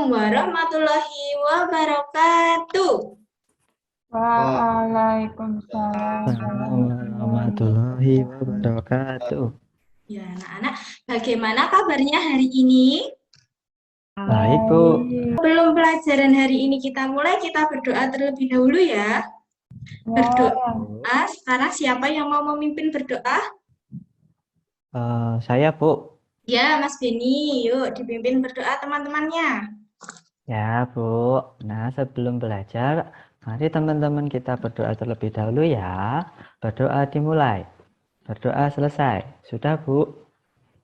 warahmatullahi wabarakatuh. Waalaikumsalam Warahmatullahi wabarakatuh. Ya, anak-anak, bagaimana kabarnya hari ini? Baik, Bu. Sebelum pelajaran hari ini kita mulai, kita berdoa terlebih dahulu ya. Berdoa, sekarang siapa yang mau memimpin berdoa? Saya, Bu. Ya, Mas Beni, yuk dipimpin berdoa teman-temannya. Ya, Bu. Nah, sebelum belajar, mari teman-teman kita berdoa terlebih dahulu ya. Berdoa dimulai. Berdoa selesai. Sudah, Bu?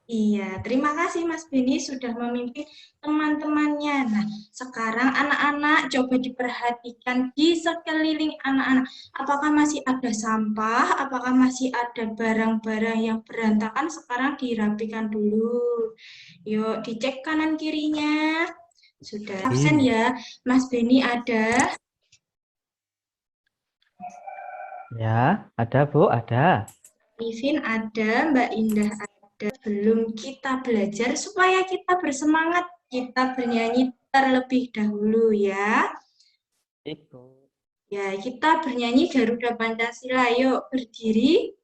Iya, terima kasih Mas Beni sudah memimpin teman-temannya. Nah, sekarang anak-anak coba diperhatikan di sekeliling anak-anak. Apakah masih ada sampah? Apakah masih ada barang-barang yang berantakan? Sekarang dirapikan dulu. Yuk, dicek kanan kirinya. Sudah absen ya, Mas Beni ada? Ya, ada, Bu. Ada. Livin ada, Mbak Indah ada. Sebelum kita belajar, supaya kita bersemangat, kita bernyanyi terlebih dahulu ya. Itu. Ya, kita bernyanyi Garuda Pancasila. Yuk, berdiri.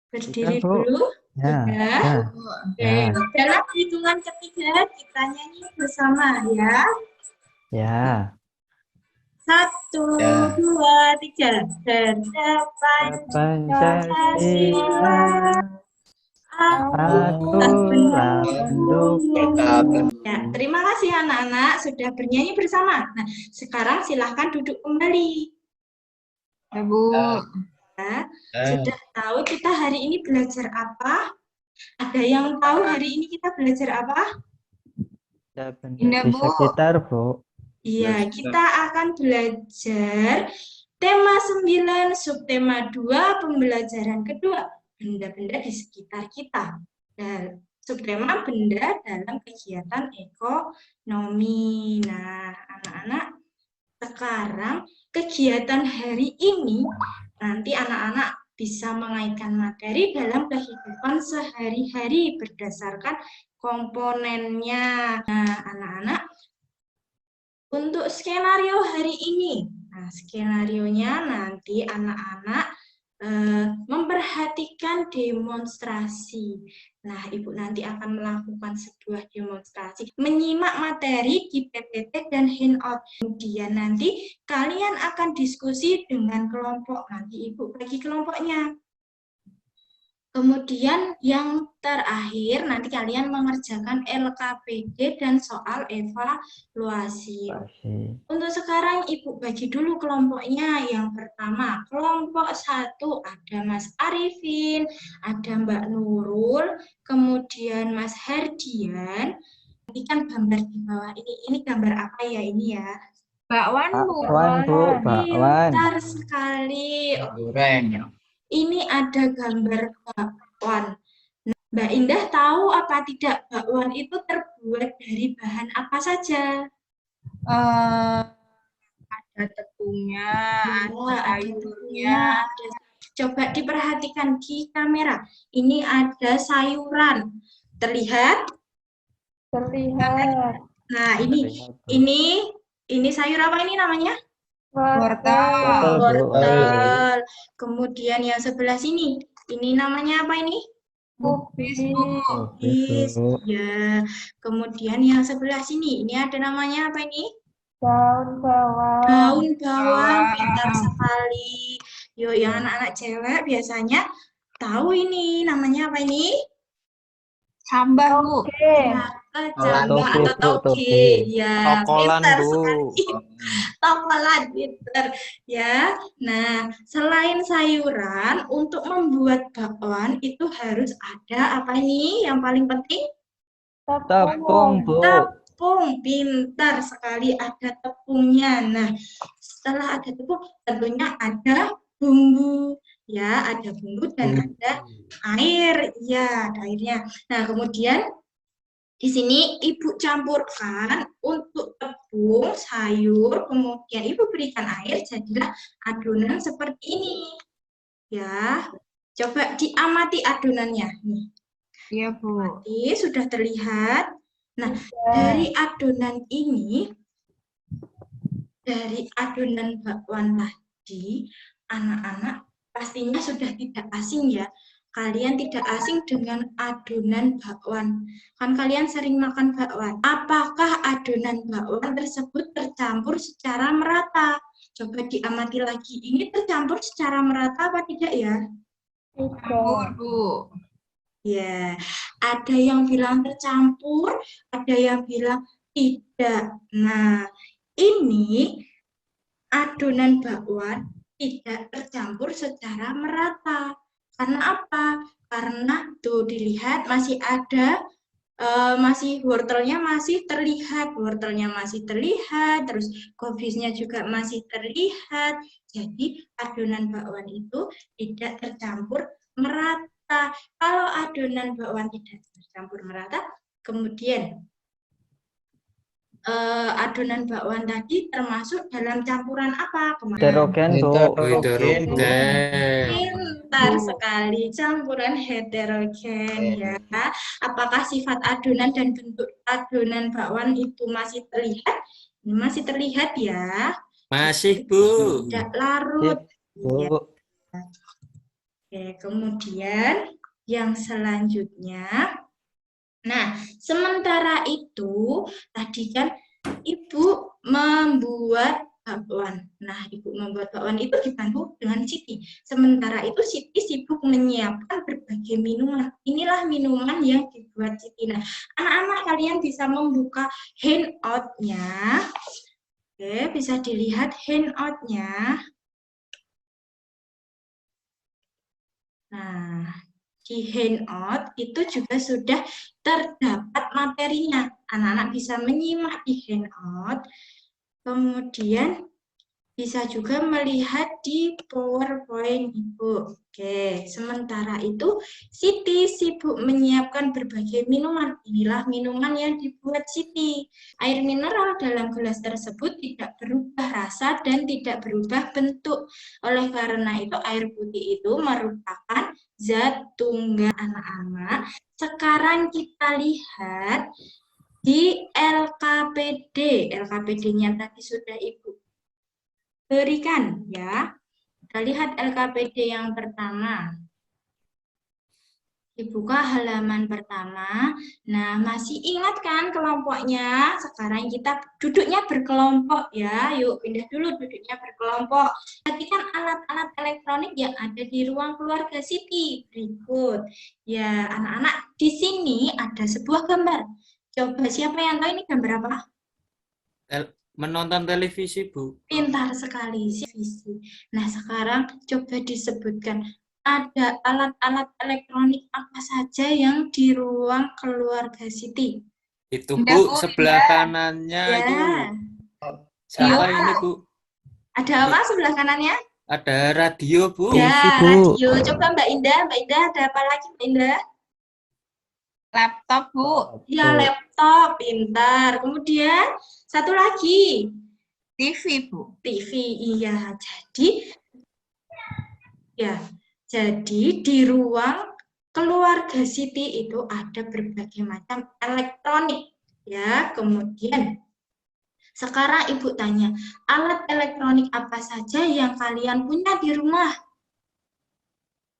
Berdiri Sudah, Bu. dulu. Ya, Sudah. ya, Oke, ya. dalam hitungan ketiga, kita nyanyi bersama ya. Ya. 1, 2, 3. Terdapat Pancasila. Pancasila, akulah pendukung. Ya, terima kasih anak-anak sudah bernyanyi bersama. Nah, sekarang silahkan duduk kembali. Ya, Bu. Ya, sudah tahu kita hari ini belajar apa? Ada yang tahu hari ini kita belajar apa? Benda di sekitar, Bu. Iya, kita akan belajar tema 9, subtema 2, pembelajaran kedua, benda-benda di sekitar kita. Dan subtema benda dalam kegiatan ekonomi. Nah, anak-anak, sekarang kegiatan hari ini nanti anak-anak bisa mengaitkan materi dalam kehidupan sehari-hari berdasarkan komponennya. Nah, anak-anak, untuk skenario hari ini, nah skenarionya nanti anak-anak memperhatikan demonstrasi. Nah, Ibu nanti akan melakukan sebuah demonstrasi, menyimak materi di PPT dan handout. Kemudian nanti kalian akan diskusi dengan kelompok. Nanti Ibu bagi kelompoknya. Kemudian yang terakhir nanti kalian mengerjakan LKPD dan soal evaluasi. Untuk sekarang Ibu bagi dulu kelompoknya. Yang pertama, kelompok 1 ada Mas Arifin, ada Mbak Nurul, kemudian Mas Herdian. Ini kan gambar di bawah ini. Ini gambar apa ya ini ya? Bakwan, Bu. Bakwan, Bu. Bakwan. Pintar sekali. Goreng. Ini ada gambar bakwan. Nah, Mbak Indah tahu apa tidak bakwan itu terbuat dari bahan apa saja? Ada tepungnya, Ada sayurnya. Coba diperhatikan di kamera. Ini ada sayuran. Terlihat? Terlihat. Nah, ini sayur apa ini namanya? Wortel. Wortel. Kemudian yang sebelah sini, ini namanya apa ini? Kubis, Bu. Kubis. Ya. Kemudian yang sebelah sini, ini ada namanya apa ini? Daun bawang. Daun bawang, pintar sekali. Yuk, yang anak-anak cewek biasanya tahu ini namanya apa ini? Sambal, Bu. Jambah atau toge. Ya, Tokolan, pintar Bu. sekali. Tokolan, pintar. Ya, nah selain sayuran, untuk membuat bakwan itu harus ada apa ini yang paling penting? Tepung, Bu. Tepung, pintar sekali, ada tepungnya. Nah, setelah ada tepung, tentunya ada bumbu. Ya, ada bumbu dan ada air. Ya, ada airnya. Nah, kemudian di sini Ibu campurkan untuk tepung, sayur, kemudian Ibu berikan air, jadilah adonan seperti ini. Ya, coba diamati adonannya. Nih. Iya, Bu. Sudah terlihat. Nah, dari adonan ini, dari adonan bakwan tadi, anak-anak pastinya sudah tidak asing ya. Kalian tidak asing dengan adonan bakwan. Kan kalian sering makan bakwan. Apakah adonan bakwan tersebut tercampur secara merata? Coba diamati lagi. Ini tercampur secara merata apa tidak ya? Campur, Bu. Ya, ada yang bilang tercampur, ada yang bilang tidak. Nah, ini adonan bakwan tidak tercampur secara merata. Karena apa? Karena tuh dilihat masih ada masih wortelnya masih terlihat, terus kubisnya juga masih terlihat. Jadi adonan bakwan itu tidak tercampur merata. Kalau adonan bakwan tidak tercampur merata, kemudian adonan bakwan tadi termasuk dalam campuran apa? Heterogen, Bu. Heterogen. Pintar sekali, campuran heterogen ya. Apakah sifat adonan dan bentuk adonan bakwan itu masih terlihat? Ini masih terlihat ya. Masih, Bu. Tidak larut. Ya. Bu. Oke, kemudian yang selanjutnya. Nah, sementara itu tadi kan Ibu membuat bakwan. Nah, Ibu membuat bakwan itu dibantu dengan Siti. Sementara itu Siti sibuk menyiapkan berbagai minuman. Inilah minuman yang dibuat Siti. Nah, anak-anak kalian bisa membuka handout-nya. Oke, bisa dilihat handout-nya. Nah, di handout itu juga sudah terdapat materinya. Anak-anak bisa menyimak di handout, kemudian bisa juga melihat di PowerPoint Ibu. Oke, sementara itu Siti sibuk menyiapkan berbagai minuman. Inilah minuman yang dibuat Siti. Air mineral dalam gelas tersebut tidak berubah rasa dan tidak berubah bentuk. Oleh karena itu air putih itu merupakan zat tunggal anak-anak. Sekarang kita lihat di LKPD. LKPD-nya tadi sudah Ibu berikan ya. Kita lihat LKPD yang pertama. Dibuka halaman pertama. Nah, masih ingat kan kelompoknya? Sekarang kita duduknya berkelompok ya. Yuk pindah dulu duduknya berkelompok. Perhatikan alat-alat elektronik yang ada di ruang keluarga Siti. Berikut. Ya, anak-anak, di sini ada sebuah gambar. Coba siapa yang tahu ini gambar apa? Menonton televisi, Bu. Pintar sekali, televisi. Nah, sekarang coba disebutkan ada alat-alat elektronik apa saja yang di ruang keluarga Siti. Itu, Bu, sebelah kanannya Ya. itu. Siapa ini, Bu? Ada apa sebelah kanannya? Ada radio, Bu. Ya, TV, Bu. radio. Coba Mbak Indah ada apa lagi Mbak Indah? Laptop, Bu. Ya, laptop, pintar. Kemudian satu lagi. TV, Bu. TV, iya. Jadi di ruang keluarga Siti itu ada berbagai macam elektronik, ya. Kemudian sekarang Ibu tanya, alat elektronik apa saja yang kalian punya di rumah?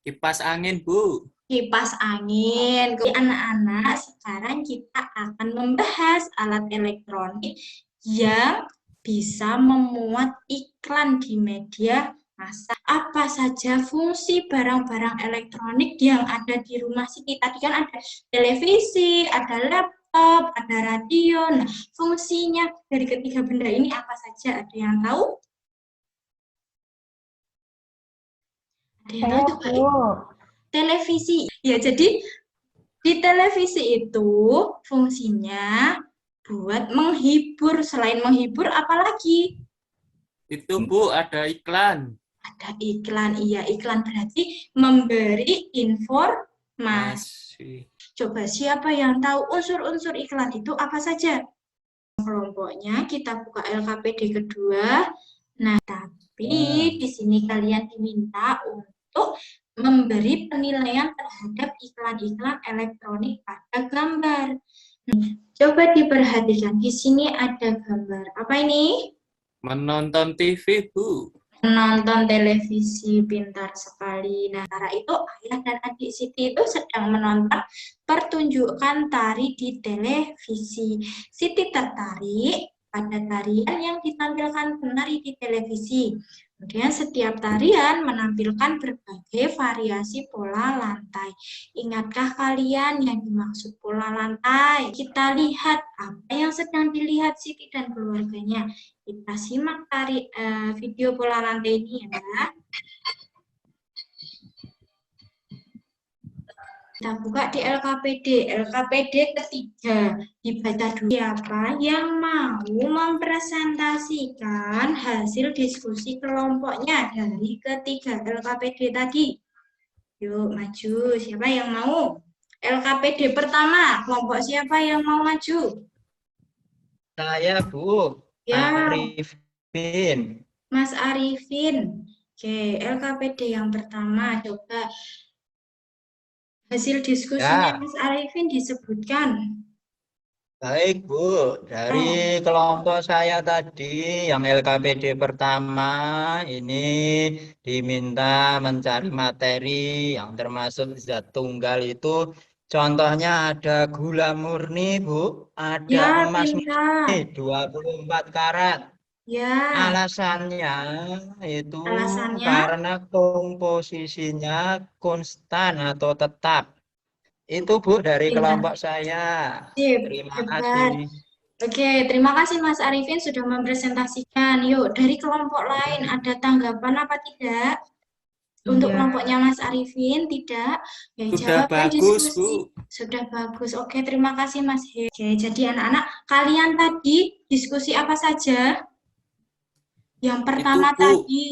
Kipas angin, Bu. Kipas angin. Anak-anak, sekarang kita akan membahas alat elektronik yang bisa memuat iklan di media massa. Apa saja fungsi barang-barang elektronik yang ada di rumah Siti? Tadi kan ada televisi, ada laptop, ada radio. Nah, fungsinya dari ketiga benda ini apa saja? Ada yang tahu? Ada yang tahu coba? Televisi. Ya, jadi di televisi itu fungsinya buat menghibur. Selain menghibur, apalagi? Itu, Bu, ada iklan. Ada iklan. Iya, iklan berarti memberi informasi. Masih. Coba siapa yang tahu unsur-unsur iklan itu apa saja? Kelompoknya kita buka LKPD kedua. Nah, tapi di sini kalian diminta untuk memberi penilaian terhadap iklan-iklan elektronik pada gambar. Coba diperhatikan, di sini ada gambar. Apa ini? Menonton TV, Bu. Menonton televisi, pintar sekali. Nah, sementara itu ayah dan adik Siti itu sedang menonton pertunjukan tari di televisi. Siti tertarik pada tarian yang ditampilkan penari di televisi. Kemudian setiap tarian menampilkan berbagai variasi pola lantai. Ingatkah kalian yang dimaksud pola lantai? Kita lihat apa yang sedang dilihat Siti dan keluarganya. Kita simak video pola lantai ini ya. Kita buka di LKPD. LKPD ketiga. Dibaca dulu. Siapa yang mau mempresentasikan hasil diskusi kelompoknya dari ketiga LKPD tadi? Yuk maju. Siapa yang mau? LKPD pertama. Kelompok siapa yang mau maju? Saya, Bu. Ya, Arifin. Mas Arifin. Oke, LKPD yang pertama. Coba hasil diskusinya Ya. Mas Arifin disebutkan. Baik, Bu. Dari kelompok saya tadi, yang LKPD pertama, ini diminta mencari materi yang termasuk zat tunggal itu. Contohnya ada gula murni, Bu. Ada Ya, emas pintar. murni 24 karat. Ya, Alasannya itu alasannya karena komposisinya konstan atau tetap. Itu, Bu, dari pintar. kelompok saya. Sip, Terima hebat. kasih. Oke, terima kasih Mas Arifin sudah mempresentasikan. Yuk, dari kelompok lain ada tanggapan apa tidak? Untuk kelompoknya Mas Arifin, tidak? Ya, Sudah jawab dan bagus, diskusi. Bu. Sudah bagus. Oke, terima kasih Mas He. Oke, jadi anak-anak, kalian tadi diskusi apa saja? Yang pertama Itu, Bu. tadi,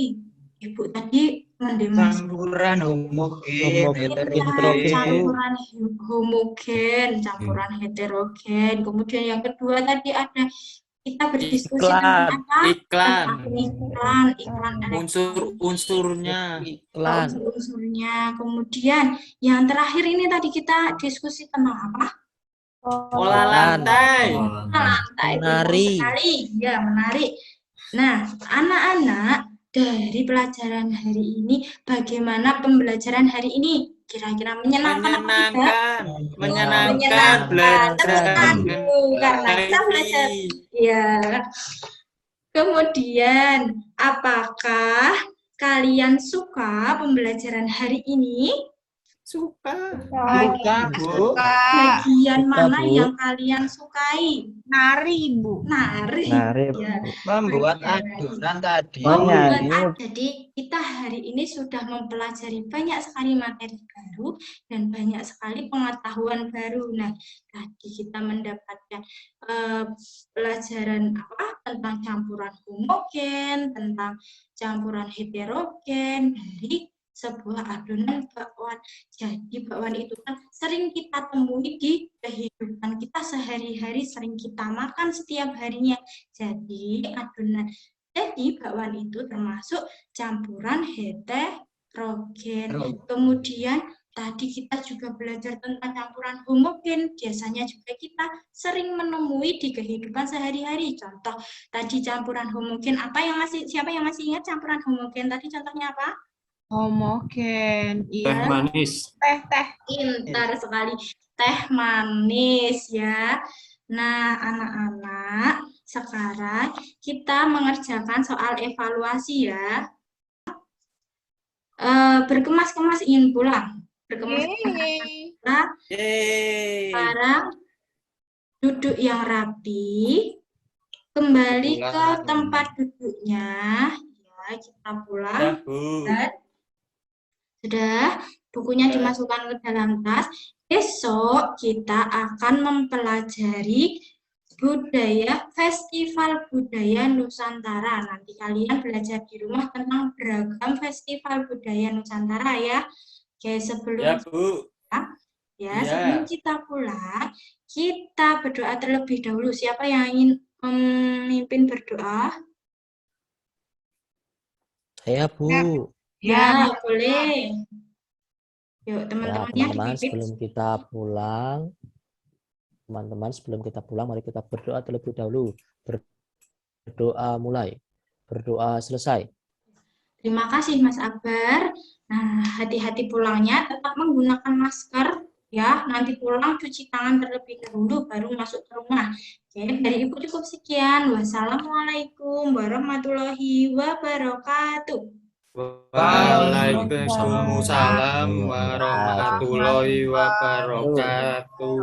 Ibu tadi mendemonstrasikan Campuran homogen, Heterogen, Bu. campuran homogen, campuran heterogen. Kemudian yang kedua tadi ada kita berdiskusi tentang Iklan. apa? Iklan. Tentang iklan elektronik. Unsur-unsurnya. Iklan. Unsur-unsurnya. Kemudian yang terakhir ini tadi kita diskusi tentang apa? Pola lantai. Lantai. Menari. Sekali. Ya, menarik. Nah, anak-anak, dari pelajaran hari ini, bagaimana pembelajaran hari ini? Kira-kira menyenangkan apa tidak? Menyenangkan Tepuk belajar. tangan, karena kita belajar. Ya. Kemudian, apakah kalian suka pembelajaran hari ini? Suka. Suka, Bu. Bagian Suka, mana Bu. yang kalian sukai? Nari, Bu. Nari. Nari, Ya. Membuat adonan tadi. Banyak. Jadi kita hari ini sudah mempelajari banyak sekali materi baru dan banyak sekali pengetahuan baru. Nah, tadi kita mendapatkan pelajaran apa tentang campuran homogen, tentang campuran heterogen dari sebuah adonan bakwan. Jadi bakwan itu kan sering kita temui di kehidupan kita sehari-hari, sering kita makan setiap harinya. Jadi adonan bakwan itu termasuk campuran heterogen. Kemudian tadi kita juga belajar tentang campuran homogen. Biasanya juga kita sering menemui di kehidupan sehari-hari. Contoh tadi campuran homogen apa yang siapa yang masih ingat campuran homogen tadi contohnya apa? Homogen. Teh Iya. manis. Teh. Pintar sekali. Teh manis ya. Nah, anak-anak, sekarang kita mengerjakan soal evaluasi ya. Berkemas-kemas ingin pulang. Yeay. Yeay. Sekarang duduk yang rapi, kembali ke tempat duduknya. Ya, kita pulang. Bu. Sudah, bukunya dimasukkan ke dalam tas. Besok kita akan mempelajari budaya Festival Budaya Nusantara. Nanti kalian belajar di rumah tentang beragam festival budaya Nusantara ya. Oke, sebelum Bu. sebelum kita pulang, kita berdoa terlebih dahulu. Siapa yang ingin memimpin berdoa? Saya, Bu. Ya, boleh. Yuk, Ya, teman-temannya teman-teman, dipimpin. sebelum kita pulang, teman-teman, sebelum kita pulang, mari kita berdoa terlebih dahulu. Berdoa mulai, berdoa selesai. Terima kasih Mas Akbar. Nah, hati-hati pulangnya, tetap menggunakan masker ya. Nanti pulang cuci tangan terlebih dahulu baru masuk ke rumah. Oke, dari Ibu cukup sekian. Wassalamualaikum warahmatullahi wabarakatuh. Waalaikumsalam warahmatullahi wabarakatuh.